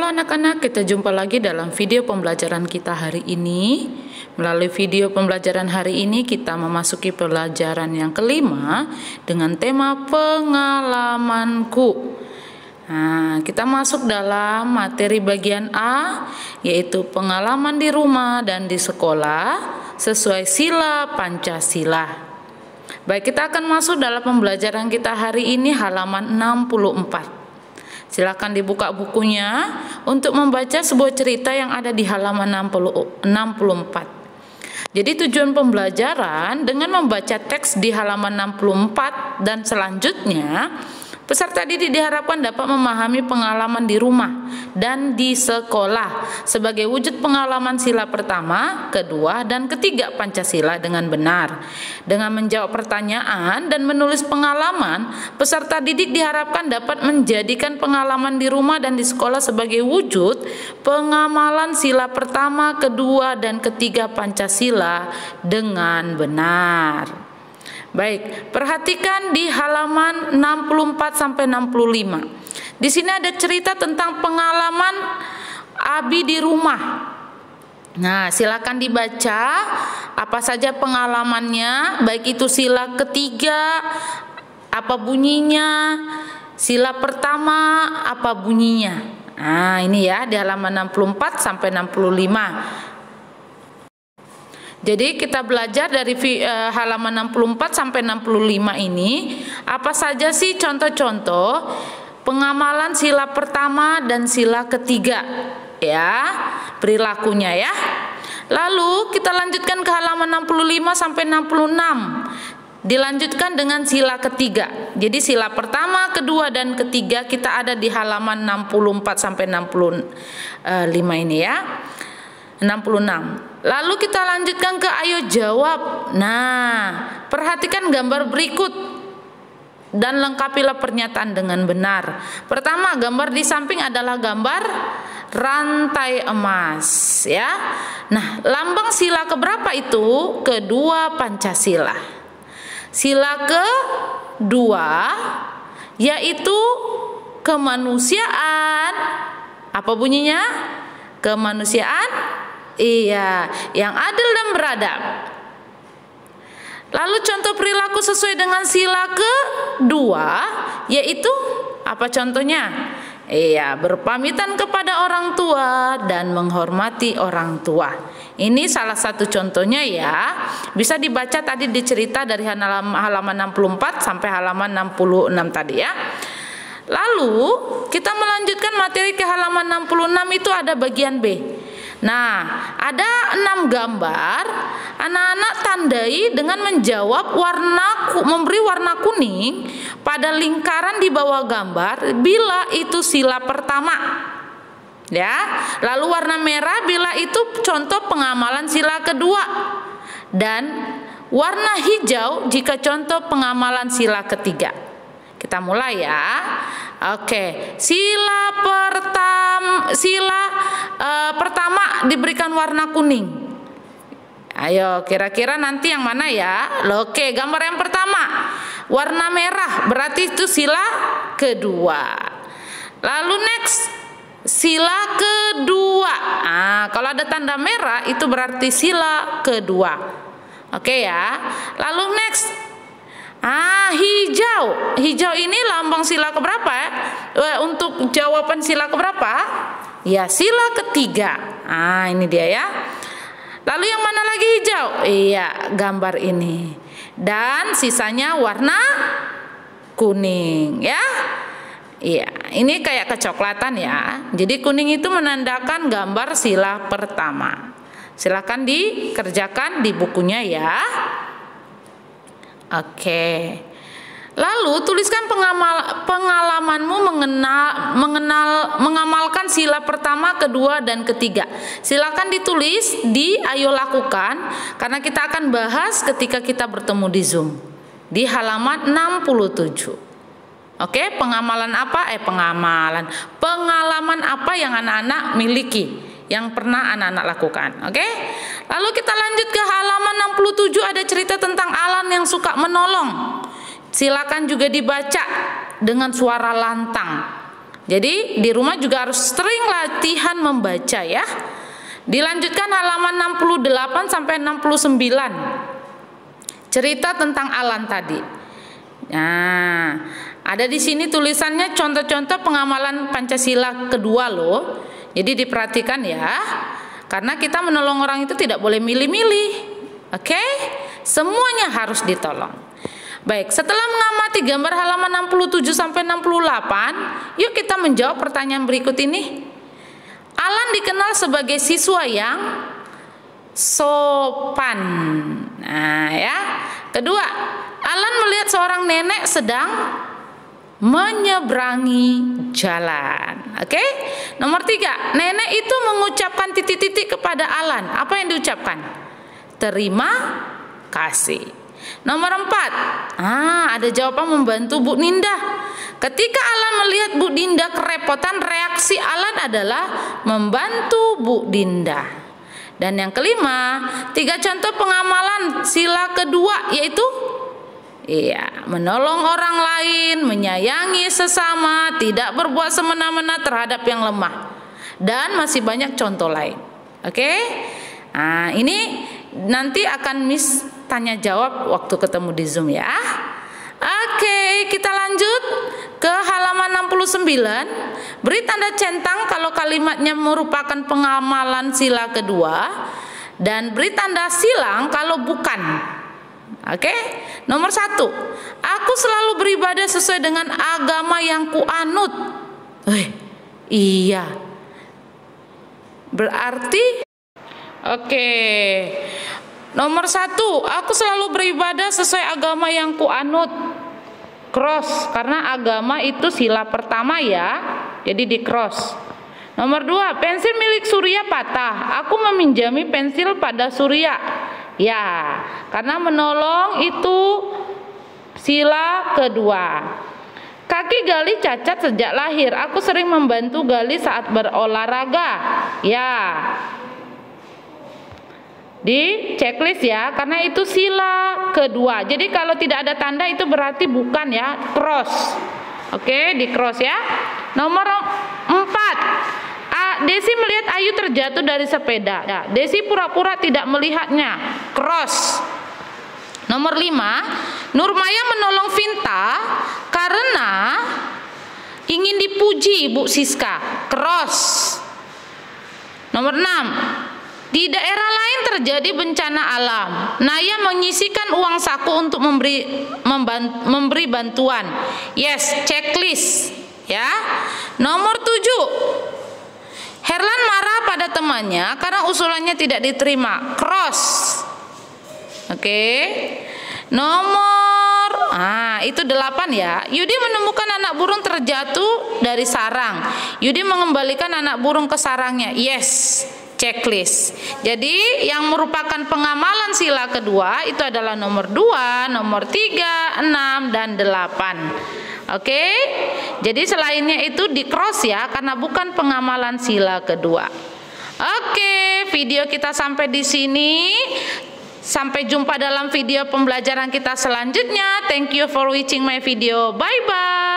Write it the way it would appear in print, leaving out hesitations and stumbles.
Halo anak-anak, kita jumpa lagi dalam video pembelajaran kita hari ini. Melalui video pembelajaran hari ini kita memasuki pelajaran yang kelima dengan tema pengalamanku. Nah, kita masuk dalam materi bagian A, yaitu pengalaman di rumah dan di sekolah sesuai sila Pancasila. Baik, kita akan masuk dalam pembelajaran kita hari ini halaman 64. Silakan dibuka bukunya untuk membaca sebuah cerita yang ada di halaman 64. Jadi tujuan pembelajaran dengan membaca teks di halaman 64 dan selanjutnya, peserta didik diharapkan dapat memahami pengalaman di rumah dan di sekolah sebagai wujud pengalaman sila pertama, kedua, dan ketiga Pancasila dengan benar. Dengan menjawab pertanyaan dan menulis pengalaman, peserta didik diharapkan dapat menjadikan pengalaman di rumah dan di sekolah sebagai wujud pengamalan sila pertama, kedua, dan ketiga Pancasila dengan benar. Baik, perhatikan di halaman 64 sampai 65. Di sini ada cerita tentang pengalaman Abi di rumah. Nah, silakan dibaca apa saja pengalamannya, baik itu sila ketiga apa bunyinya, sila pertama apa bunyinya. Nah, ini ya di halaman 64 sampai 65. Jadi kita belajar dari halaman 64 sampai 65 ini, apa saja sih contoh-contoh pengamalan sila pertama dan sila ketiga ya, perilakunya ya. Lalu kita lanjutkan ke halaman 65 sampai 66. Dilanjutkan dengan sila ketiga. Jadi sila pertama, kedua, dan ketiga kita ada di halaman 64 sampai 65 ini ya. 66. Lalu kita lanjutkan ke ayo jawab. Nah, perhatikan gambar berikut dan lengkapilah pernyataan dengan benar. Pertama, gambar di samping adalah gambar rantai emas ya. Nah, lambang sila keberapa itu? Kedua Pancasila. Sila kedua yaitu kemanusiaan. Apa bunyinya? Kemanusiaan. Iya, yang adil dan beradab. Lalu contoh perilaku sesuai dengan sila kedua yaitu apa contohnya? Iya, berpamitan kepada orang tua dan menghormati orang tua. Ini salah satu contohnya ya. Bisa dibaca tadi di cerita dari halaman 64 sampai halaman 66 tadi ya. Lalu kita melanjutkan materi ke halaman 66 itu ada bagian B. Nah, ada 6 gambar. Anak-anak tandai dengan menjawab memberi warna kuning pada lingkaran di bawah gambar bila itu sila pertama. Ya. Lalu warna merah bila itu contoh pengamalan sila kedua. Dan warna hijau jika contoh pengamalan sila ketiga. Kita mulai ya. Oke, sila pertama diberikan warna kuning. Ayo, kira-kira nanti yang mana ya? Oke, gambar yang pertama warna merah berarti itu sila kedua. Lalu next sila kedua. Kalau ada tanda merah itu berarti sila kedua. Oke ya. Lalu next hijau. Hijau ini lambang sila keberapa ya? Untuk jawaban sila keberapa? Ya, sila ketiga. Ini dia ya. Lalu yang mana lagi hijau? Iya, gambar ini. Dan sisanya warna kuning ya. Iya, ini kayak kecoklatan ya. Jadi kuning itu menandakan gambar sila pertama. Silakan dikerjakan di bukunya ya. Oke. Lalu tuliskan pengalamanmu mengamalkan sila pertama, kedua, dan ketiga. Silakan ditulis di ayo lakukan karena kita akan bahas ketika kita bertemu di Zoom di halaman 67. Oke, pengamalan apa? Pengalaman apa yang anak-anak miliki, yang pernah anak-anak lakukan. Oke. Lalu kita lanjut ke halaman 67, ada cerita tentang Alan yang suka menolong. Silakan juga dibaca dengan suara lantang. Jadi di rumah juga harus sering latihan membaca ya. Dilanjutkan halaman 68 sampai 69. Cerita tentang Alan tadi. Nah, ada di sini tulisannya contoh-contoh pengamalan Pancasila kedua loh. Jadi diperhatikan ya. Karena kita menolong orang itu tidak boleh milih-milih. Oke? Semuanya harus ditolong. Baik, setelah mengamati gambar halaman 67 sampai 68, yuk kita menjawab pertanyaan berikut ini. Alan dikenal sebagai siswa yang sopan. Nah, ya. Kedua, Alan melihat seorang nenek sedang menyeberangi jalan. Oke? Nomor 3, nenek itu mengucapkan titik-titik kepada Alan. Apa yang diucapkan? Terima kasih. Nomor 4, ada jawaban membantu Bu Ninda. Ketika Alan melihat Bu Dinda kerepotan, reaksi Alan adalah membantu Bu Dinda. Dan yang kelima, 3 contoh pengamalan sila kedua yaitu menolong orang lain, menyayangi sesama, tidak berbuat semena-mena terhadap yang lemah. Dan masih banyak contoh lain. Oke? Nah, ini nanti akan Miss tanya jawab waktu ketemu di Zoom ya. Oke, kita lanjut ke halaman 69. Beri tanda centang kalau kalimatnya merupakan pengamalan sila kedua dan beri tanda silang kalau bukan. Oke? Nomor 1. Aku selalu beribadah sesuai dengan agama yang kuanut. Iya. Berarti nomor 1, aku selalu beribadah sesuai agama yang kuanut. Cross, karena agama itu sila pertama ya. Jadi di cross. Nomor 2, pensil milik Surya patah. Aku meminjami pensil pada Surya. Ya, karena menolong itu sila kedua. Kaki Gali cacat sejak lahir. Aku sering membantu Gali saat berolahraga. Ya. Di checklist ya, karena itu sila kedua. Jadi kalau tidak ada tanda itu berarti bukan ya, cross. Oke, di cross ya. Nomor 4, Desi melihat Ayu terjatuh dari sepeda. Ya, Desi pura-pura tidak melihatnya, cross. Nomor 5, Nurmaya menolong Vinta karena ingin dipuji Bu Siska, cross. Nomor 6, di daerah lain terjadi bencana alam. Naya menyisikan uang saku untuk memberi bantuan. Yes, checklist ya. Nomor 7, Herlan marah pada temannya karena usulannya tidak diterima. Cross. Oke. Nomor itu 8 ya. Yudi menemukan anak burung terjatuh dari sarang. Yudi mengembalikan anak burung ke sarangnya. Yes. Checklist. Jadi yang merupakan pengamalan sila kedua itu adalah nomor 2, nomor 3, 6, dan 8. Oke? Jadi selainnya itu di cross ya, karena bukan pengamalan sila kedua. Oke, video kita sampai di sini. Sampai jumpa dalam video pembelajaran kita selanjutnya. Thank you for watching my video. Bye bye.